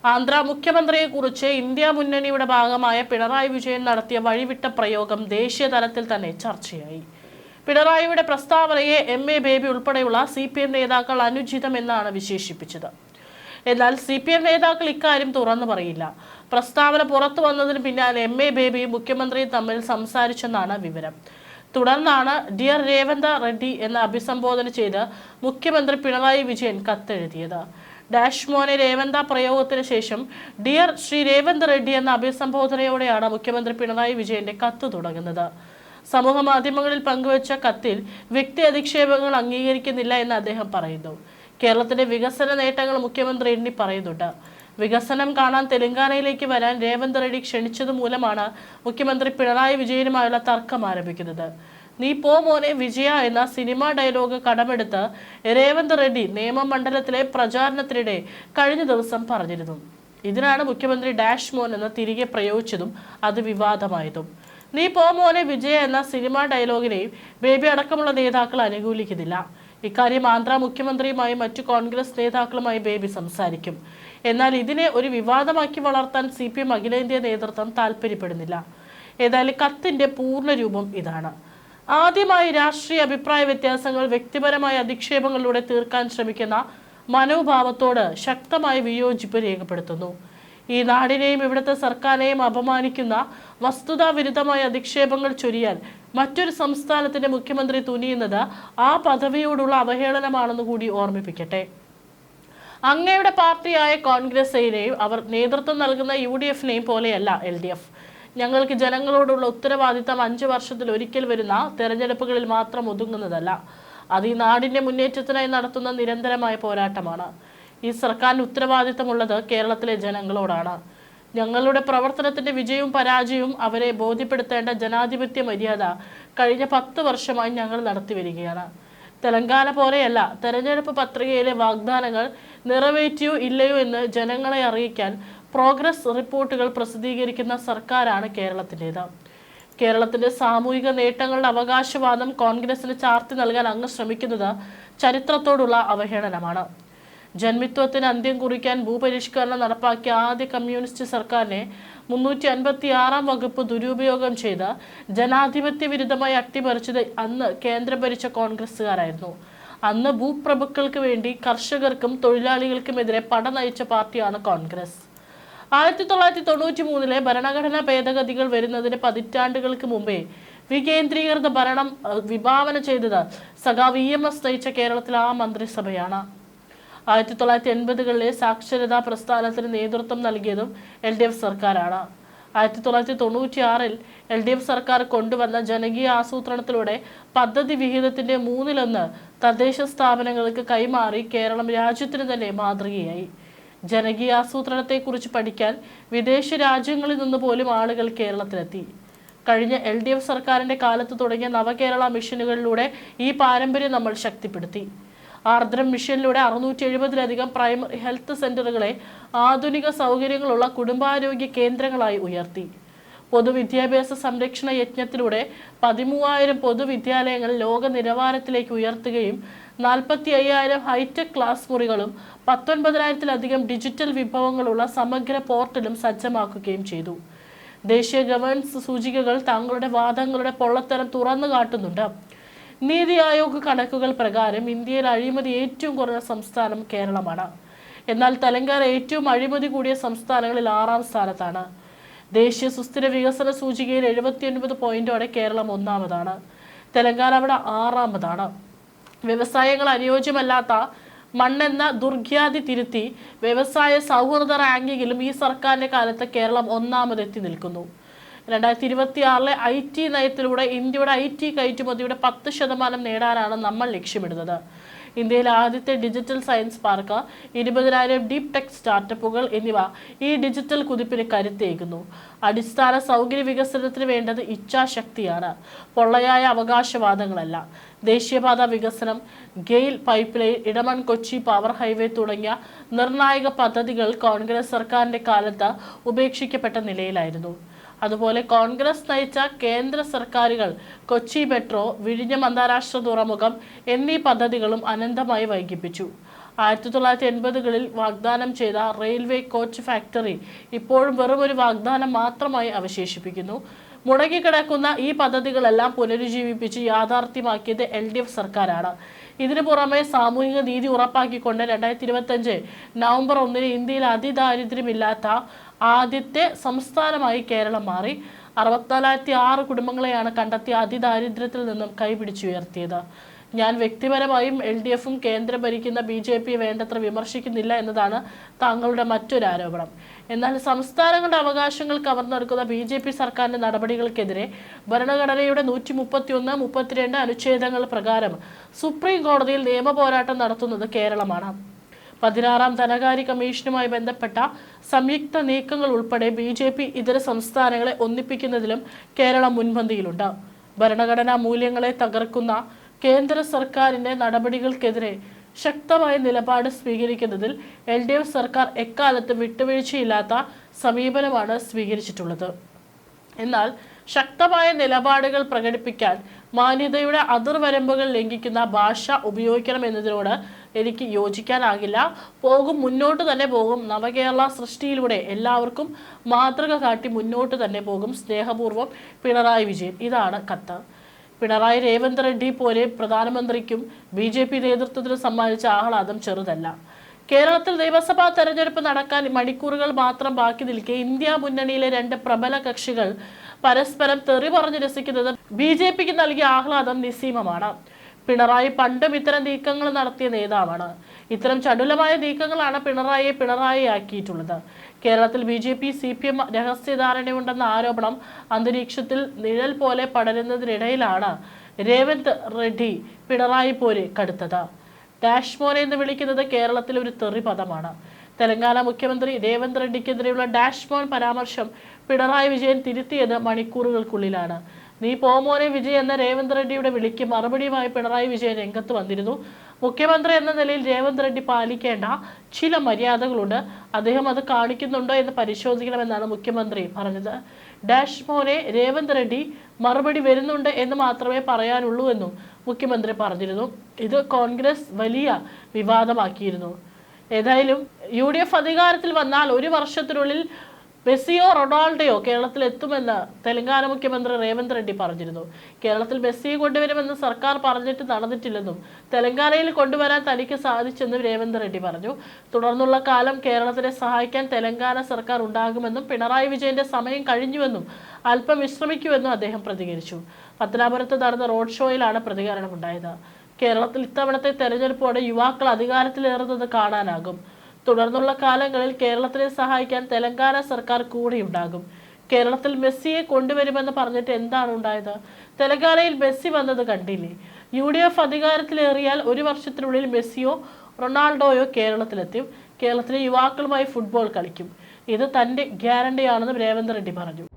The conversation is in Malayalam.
ആന്ധ്ര മുഖ്യമന്ത്രിയെക്കുറിച്ച് ഇന്ത്യ മുന്നണിയുടെ ഭാഗമായ പിണറായി വിജയൻ നടത്തിയ വഴിവിട്ട പ്രയോഗം ദേശീയ തലത്തിൽ തന്നെ ചർച്ചയായി. പിണറായിയുടെ പ്രസ്താവനയെ എം.എ. ബേബി ഉൾപ്പെടെയുള്ള CPM നേതാക്കൾ അനുചിതമെന്നാണ് വിശേഷിപ്പിച്ചത്. എന്നാൽ CPM നേതാക്കൾ ഇക്കാര്യം തുറന്നു പറയില്ല. പ്രസ്താവന പുറത്തു വന്നതിന് പിന്നാലെ എം.എ. ബേബിയും മുഖ്യമന്ത്രിയും തമ്മിൽ സംസാരിച്ചെന്നാണ് വിവരം. തുടർന്നാണ് ഡിയർ രേവന്ത് റെഡ്ഡി എന്ന് അഭിസംബോധന ചെയ്ത് മുഖ്യമന്ത്രി പിണറായി വിജയൻ കത്തെഴുതിയത്. ഡാഷ് മോനെ രേവന്ത പ്രയോഗത്തിന് ശേഷം ഡിയർ ശ്രീ രേവന്ത് റെഡ്ഡി എന്ന അഭിസംബോധനയോടെയാണ് മുഖ്യമന്ത്രി പിണറായി വിജയന്റെ കത്ത് തുടങ്ങുന്നത്. സമൂഹ മാധ്യമങ്ങളിൽ പങ്കുവച്ച കത്തിൽ വ്യക്തി അധിക്ഷേപങ്ങൾ അംഗീകരിക്കുന്നില്ല എന്ന് അദ്ദേഹം പറയുന്നു. കേരളത്തിന്റെ വികസന നേട്ടങ്ങൾ മുഖ്യമന്ത്രി എണ്ണി പറയുന്നുണ്ട്. വികസനം കാണാൻ തെലങ്കാനയിലേക്ക് വരാൻ രേവന്ത് റെഡ്ഡി ക്ഷണിച്ചത് മൂലമാണ് മുഖ്യമന്ത്രി പിണറായി വിജയനുമായുള്ള തർക്കം ആരംഭിക്കുന്നത്. നീ പോ മോനെ വിജയ എന്ന സിനിമാ ഡയലോഗ് കടമെടുത്ത് രേവന്ത് റെഡ്ഡി നിയമമണ്ഡലത്തിലെ പ്രചാരണത്തിനിടെ കഴിഞ്ഞ ദിവസം പറഞ്ഞിരുന്നു. ഇതിനാണ് മുഖ്യമന്ത്രി ഡാഷ് മോൻ എന്ന് തിരികെ പ്രയോഗിച്ചതും അത് വിവാദമായതും. നീ പോ മോനെ വിജയ എന്ന സിനിമാ ഡയലോഗിനെയും ബേബി അടക്കമുള്ള നേതാക്കൾ അനുകൂലിക്കുന്നില്ല. ഇക്കാര്യം ആന്ധ്ര മുഖ്യമന്ത്രിയുമായി മറ്റു കോൺഗ്രസ് നേതാക്കളുമായി ബേബി സംസാരിക്കും. എന്നാൽ ഇതിനെ ഒരു വിവാദമാക്കി വളർത്താൻ CPM അഖിലേന്ത്യാ നേതൃത്വം താല്പര്യപ്പെടുന്നില്ല. ഏതായാലും കത്തിന്റെ പൂർണ്ണ രൂപം ഇതാണ്. ആദ്യമായി രാഷ്ട്രീയ അഭിപ്രായ വ്യത്യാസങ്ങൾ വ്യക്തിപരമായ അധിക്ഷേപങ്ങളിലൂടെ തീർക്കാൻ ശ്രമിക്കുന്ന മനോഭാവത്തോട് ശക്തമായ വിയോജിപ്പ് രേഖപ്പെടുത്തുന്നു. ഈ നാടിനെയും ഇവിടുത്തെ സർക്കാരിനെയും അപമാനിക്കുന്ന വസ്തുതാവിരുദ്ധമായ അധിക്ഷേപങ്ങൾ ചൊരിയാൻ മറ്റൊരു സംസ്ഥാനത്തിന്റെ മുഖ്യമന്ത്രി തുനിയുന്നത് ആ പദവിയോടുള്ള അവഹേളനമാണെന്ന് കൂടി ഓർമ്മിപ്പിക്കട്ടെ. അങ്ങയുടെ പാർട്ടിയായ കോൺഗ്രസിനെയും അവർ നേതൃത്വം നൽകുന്ന UDF-നെയും പോലെയല്ല LDF. ഞങ്ങൾക്ക് ജനങ്ങളോടുള്ള ഉത്തരവാദിത്തം 5 വർഷത്തിൽ ഒരിക്കൽ വരുന്ന തെരഞ്ഞെടുപ്പുകളിൽ മാത്രം ഒതുങ്ങുന്നതല്ല. അത് ഈ നാടിന്റെ മുന്നേറ്റത്തിനായി നടത്തുന്ന നിരന്തരമായ പോരാട്ടമാണ്. ഈ സർക്കാരിന് ഉത്തരവാദിത്തമുള്ളത് കേരളത്തിലെ ജനങ്ങളോടാണ്. ഞങ്ങളുടെ പ്രവർത്തനത്തിന്റെ വിജയവും പരാജയവും അവരെ ബോധ്യപ്പെടുത്തേണ്ട ജനാധിപത്യ മര്യാദ കഴിഞ്ഞ 10 വർഷമായി ഞങ്ങൾ നടത്തിവരികയാണ്. തെലങ്കാന പോലെയല്ല തെരഞ്ഞെടുപ്പ് പത്രികയിലെ വാഗ്ദാനങ്ങൾ നിറവേറ്റിയോ ഇല്ലയോ എന്ന് ജനങ്ങളെ അറിയിക്കാൻ പ്രോഗ്രസ് റിപ്പോർട്ടുകൾ പ്രസിദ്ധീകരിക്കുന്ന സർക്കാരാണ് കേരളത്തിൻ്റെത്. കേരളത്തിന്റെ സാമൂഹിക നേട്ടങ്ങളുടെ അവകാശവാദം കോൺഗ്രസിന് ചാർത്തി നൽകാൻ അങ്ങ് ശ്രമിക്കുന്നത് ചരിത്രത്തോടുള്ള അവഹേളനമാണ്. ജന്മിത്വത്തിന് അന്ത്യം കുറിക്കാൻ ഭൂപരിഷ്കരണം നടപ്പാക്കിയ ആദ്യ കമ്മ്യൂണിസ്റ്റ് സർക്കാരിനെ 356-ാം വകുപ്പ് ദുരുപയോഗം ചെയ്ത് ജനാധിപത്യ വിരുദ്ധമായി അട്ടിമറിച്ചത് അന്ന് കേന്ദ്രം ഭരിച്ച കോൺഗ്രസുകാരായിരുന്നു. അന്ന് ഭൂപ്രഭുക്കൾക്ക് വേണ്ടി കർഷകർക്കും തൊഴിലാളികൾക്കുമെതിരെ പട നയിച്ച പാർട്ടിയാണ് കോൺഗ്രസ്. 1993-ലെ ഭരണഘടനാ ഭേദഗതികൾ വരുന്നതിന് പതിറ്റാണ്ടുകൾക്ക് മുമ്പേ വികേന്ദ്രീകൃത ഭരണം വിഭാവന ചെയ്തത് സഖാവ് EMS നയിച്ച കേരളത്തിലെ ആ മന്ത്രിസഭയാണ്. 1980-കളിലെ സാക്ഷരതാ പ്രസ്ഥാനത്തിന് നേതൃത്വം നൽകിയതും LDF സർക്കാരാണ്. 1996-ൽ LDF സർക്കാർ കൊണ്ടുവന്ന ജനകീയ ആസൂത്രണത്തിലൂടെ പദ്ധതി വിഹിതത്തിന്റെ 1/3 തദ്ദേശ സ്ഥാപനങ്ങൾക്ക് കൈമാറി കേരളം രാജ്യത്തിന് തന്നെ മാതൃകയായി. ജനകീയ ആസൂത്രണത്തെക്കുറിച്ച് പഠിക്കാൻ വിദേശ രാജ്യങ്ങളിൽ നിന്ന് പോലും ആളുകൾ കേരളത്തിലെത്തി. കഴിഞ്ഞ LDF സർക്കാരിന്റെ കാലത്ത് തുടങ്ങിയ നവകേരള മിഷനുകളിലൂടെ ഈ പാരമ്പര്യം നമ്മൾ ശക്തിപ്പെടുത്തി. ആർദ്രം മിഷനിലൂടെ 670-ലധികം പ്രൈമറി ഹെൽത്ത് സെന്ററുകളെ ആധുനിക സൗകര്യങ്ങളുള്ള കുടുംബാരോഗ്യ കേന്ദ്രങ്ങളായി ഉയർത്തി. പൊതുവിദ്യാഭ്യാസ സംരക്ഷണ യജ്ഞത്തിലൂടെ 13,000 പൊതുവിദ്യാലയങ്ങൾ ലോക നിലവാരത്തിലേക്ക് ഉയർത്തുകയും 45,000 ഹൈടെക് ക്ലാസ് മുറികളും 19,000-ലധികം ഡിജിറ്റൽ വിഭവങ്ങളുള്ള സമഗ്ര പോർട്ടലും സജ്ജമാക്കുകയും ചെയ്തു. ദേശീയ ഗവേണൻസ് സൂചികകൾ തങ്ങളുടെ വാദങ്ങളുടെ പൊള്ളത്തരം തുറന്നു കാട്ടുന്നുണ്ട്. നീതി ആയോഗ് കണക്കുകൾ പ്രകാരം ഇന്ത്യയിൽ അഴിമതി ഏറ്റവും കുറഞ്ഞ സംസ്ഥാനം കേരളമാണ്. എന്നാൽ തെലങ്കാന ഏറ്റവും അഴിമതി കൂടിയ സംസ്ഥാനങ്ങളിൽ 6-ാം സ്ഥാനത്താണ്. ദേശീയ സുസ്ഥിര വികസന സൂചികയിൽ 79 പോയിന്റോടെ കേരളം 1-ാമതാണ്. തെലങ്കാന അവിടെ 6-ാമതാണ്. വ്യവസായങ്ങൾ അനുയോജ്യമല്ലാത്ത മണ്ണെന്ന ദുർഖ്യാതി തിരുത്തി വ്യവസായ സൗഹൃദ റാങ്കിങ്ങിലും ഈ സർക്കാരിന്റെ കാലത്ത് കേരളം 1-ാമതെത്തി നിൽക്കുന്നു. 2026-ലെ IT നയത്തിലൂടെ ഇന്ത്യയുടെ IT കയറ്റുമതിയുടെ 10% നേടാനാണ് നമ്മൾ ലക്ഷ്യമിടുന്നത്. ഇന്ത്യയിലെ ആദ്യത്തെ digital science park, 20,000 deep tech സ്റ്റാർട്ടപ്പുകൾ എന്നിവ ഈ ഡിജിറ്റൽ കുതിപ്പിന് കരുത്തേകുന്നു. അടിസ്ഥാന സൗകര്യ വികസനത്തിന് വേണ്ടത് ഇച്ഛാശക്തിയാണ്, പൊള്ളയായ അവകാശവാദങ്ങളല്ല. ദേശീയപാത വികസനം, GAIL pipe line, Edamon Kochi power highway തുടങ്ങിയ നിർണായക പദ്ധതികൾ കോൺഗ്രസ് സർക്കാരിന്റെ കാലത്ത് ഉപേക്ഷിക്കപ്പെട്ട നിലയിലായിരുന്നു. അതുപോലെ കോൺഗ്രസ് നയിച്ച കേന്ദ്ര സർക്കാരുകൾ കൊച്ചി മെട്രോ, വിഴിഞ്ഞം അന്താരാഷ്ട്ര തുറമുഖം എന്നീ പദ്ധതികളും അനന്തമായി വൈകിപ്പിച്ചു. 1980കളിൽ വാഗ്ദാനം ചെയ്ത റെയിൽവേ കോച്ച് ഫാക്ടറി ഇപ്പോഴും വെറും ഒരു വാഗ്ദാനം മാത്രമായി അവശേഷിപ്പിക്കുന്നു. മുടങ്ങിക്കിടക്കുന്ന ഈ പദ്ധതികളെല്ലാം പുനരുജ്ജീവിപ്പിച്ച് യാഥാർത്ഥ്യമാക്കിയത് LDF സർക്കാരാണ്. ഇതിനു പുറമെ സാമൂഹിക നീതി ഉറപ്പാക്കിക്കൊണ്ട് 2025 നവംബർ 1 ഇന്ത്യയിൽ അതിദാരിദ്ര്യമില്ലാത്ത ആദ്യത്തെ സംസ്ഥാനമായി കേരളം മാറി. 64,006 കുടുംബങ്ങളെയാണ് കണ്ടെത്തിയ അതിദാരിദ്ര്യത്തിൽ നിന്നും കൈപിടിച്ചുയർത്തിയത്. ഞാൻ വ്യക്തിപരമായും LDFും കേന്ദ്രം ഭരിക്കുന്ന BJP വേണ്ടത്ര വിമർശിക്കുന്നില്ല എന്നതാണ് താങ്കളുടെ മറ്റൊരു ആരോപണം. എന്നാൽ സംസ്ഥാനങ്ങളുടെ അവകാശങ്ങൾ കവർന്നെടുക്കുന്ന BJP സർക്കാരിന്റെ നടപടികൾക്കെതിരെ ഭരണഘടനയുടെ 131, 32 അനുച്ഛേദങ്ങൾ പ്രകാരം സുപ്രീം കോടതിയിൽ നിയമ പോരാട്ടം നടത്തുന്നത് കേരളമാണ്. 16ാം ധനകാര്യ കമ്മീഷനുമായി ബന്ധപ്പെട്ട സംയുക്ത നീക്കങ്ങൾ ഉൾപ്പെടെ BJP ഇതര സംസ്ഥാനങ്ങളെ ഒന്നിപ്പിക്കുന്നതിലും കേരളം മുൻപന്തിയിലുണ്ട്. ഭരണഘടനാ മൂല്യങ്ങളെ തകർക്കുന്ന കേന്ദ്ര സർക്കാരിന്റെ നടപടികൾക്കെതിരെ ശക്തമായ നിലപാട് സ്വീകരിക്കുന്നതിൽ LDF സർക്കാർ എക്കാലത്തും വിട്ടുവീഴ്ചയില്ലാത്ത സമീപനമാണ് സ്വീകരിച്ചിട്ടുള്ളത്. എന്നാൽ ശക്തമായ നിലപാടുകൾ പ്രകടിപ്പിക്കാൻ മാന്യതയുടെ അതിർവരമ്പുകൾ ലംഘിക്കുന്ന ഭാഷ ഉപയോഗിക്കണമെന്നതിനോട് എനിക്ക് യോജിക്കാനാകില്ല. മുന്നോട്ട് തന്നെ പോകും. നവകേരള സൃഷ്ടിയിലൂടെ എല്ലാവർക്കും മാതൃക കാട്ടി മുന്നോട്ട് തന്നെ പോകും. സ്നേഹപൂർവ്വം പിണറായി വിജയൻ. ഇതാണ് കത്ത്. പിണറായി രേവന്ത് റെഡ്ഡി പോലെ പ്രധാനമന്ത്രിക്കും BJP നേതൃത്വത്തിന് സമ്മാനിച്ച ആഹ്ലാദം ചെറുതല്ല. കേരളത്തിൽ നിയമസഭാ തെരഞ്ഞെടുപ്പ് നടക്കാൻ മണിക്കൂറുകൾ മാത്രം ബാക്കി നിൽക്കെ ഇന്ത്യ മുന്നണിയിലെ 2 പ്രബല കക്ഷികൾ പരസ്പരം തെറി പറഞ്ഞ് രസിക്കുന്നത് BJPക്ക് നൽകിയ ആഹ്ലാദം നിസ്സീമമാണ്. പിണറായി പണ്ടും ഇത്തരം നീക്കങ്ങൾ നടത്തിയ നേതാവാണ്. ഇത്തരം ചടുലമായ നീക്കങ്ങളാണ് പിണറായിയെ പിണറായിയാക്കിയിട്ടുള്ളത്. കേരളത്തിൽ BJP CPM രഹസ്യധാരണയുണ്ടെന്ന ആരോപണം അന്തരീക്ഷത്തിൽ നിഴൽ പോലെ പടരുന്നതിനിടയിലാണ് രേവന്ത് റെഡ്ഡി പിണറായി പോരെ കടുത്തത്. ഡാഷ് മോനെ എന്ന് വിളിക്കുന്നത് കേരളത്തിലെ ഒരു തെറി പദമാണ്. തെലങ്കാന മുഖ്യമന്ത്രി രേവന്ത് റെഡ്ഡിക്കെതിരെയുള്ള ഡാഷ് മോൻ പരാമർശം പിണറായി വിജയൻ തിരുത്തിയത് മണിക്കൂറുകൾക്കുള്ളിലാണ്. നീ പോമോനെ വിജയ് എന്ന രേവന്ത് റെഡ്ഡിയുടെ വിളിക്ക് മറുപടിയുമായി പിണറായി വിജയൻ രംഗത്ത് വന്നിരുന്നു. മുഖ്യമന്ത്രി എന്ന നിലയിൽ രേവന്ത് റെഡ്ഡി പാലിക്കേണ്ട ചില മര്യാദകളുണ്ട്. അദ്ദേഹം അത് കാണിക്കുന്നുണ്ടോ എന്ന് പരിശോധിക്കണമെന്നാണ് മുഖ്യമന്ത്രി പറഞ്ഞത്. ഡാഷ് മോനെ രേവന്ത് റെഡ്ഡി മറുപടി വരുന്നുണ്ട് എന്ന് മാത്രമേ പറയാനുള്ളൂ എന്നും മുഖ്യമന്ത്രി പറഞ്ഞിരുന്നു. ഇത് കോൺഗ്രസ് വലിയ വിവാദമാക്കിയിരുന്നു. ഏതായാലും UDF അധികാരത്തിൽ വന്നാൽ 1 വർഷത്തിനുള്ളിൽ മെസ്സിയോ റൊണാൾഡോയോ കേരളത്തിൽ എത്തുമെന്ന് തെലങ്കാന മുഖ്യമന്ത്രി രേവന്ത് റെഡ്ഡി പറഞ്ഞിരുന്നു. കേരളത്തിൽ മെസ്സിയെ കൊണ്ടുവരുമെന്ന് സർക്കാർ പറഞ്ഞിട്ട് നടന്നിട്ടില്ലെന്നും തെലങ്കാനയിൽ കൊണ്ടുവരാൻ തനിക്ക് സാധിച്ചെന്നും രേവന്ത് റെഡ്ഡി പറഞ്ഞു. തുടർന്നുള്ള കാലം കേരളത്തിനെ സഹായിക്കാൻ തെലങ്കാന സർക്കാർ ഉണ്ടാകുമെന്നും പിണറായി വിജയന്റെ സമയം കഴിഞ്ഞുവെന്നും അല്പം വിശ്രമിക്കുമെന്നും അദ്ദേഹം പ്രതികരിച്ചു. പത്തനാപുരത്ത് നടന്ന റോഡ് ഷോയിലാണ് പ്രതികരണമുണ്ടായത്. കേരളത്തിൽ ഇത്തവണത്തെ തെരഞ്ഞെടുപ്പോടെ യുവാക്കൾ അധികാരത്തിലേറുന്നത് കാണാനാകും. തുടർന്നുള്ള കാലങ്ങളിൽ കേരളത്തിനെ സഹായിക്കാൻ തെലങ്കാന സർക്കാർ കൂടെയുണ്ടാകും. കേരളത്തിൽ മെസ്സിയെ കൊണ്ടുവരുമെന്ന് പറഞ്ഞിട്ട് എന്താണ് ഉണ്ടായത്? തെലങ്കാനയിൽ മെസ്സി വന്നത് കണ്ടില്ലേ? UDF അധികാരത്തിലേറിയാൽ 1 വർഷത്തിനുള്ളിൽ മെസ്സിയോ റൊണാൾഡോയോ കേരളത്തിലെത്തും. കേരളത്തിലെ യുവാക്കളുമായി ഫുട്ബോൾ കളിക്കും. ഇത് തന്റെ ഗ്യാരണ്ടിയാണെന്നും രേവന്ത് റെഡ്ഡി പറഞ്ഞു.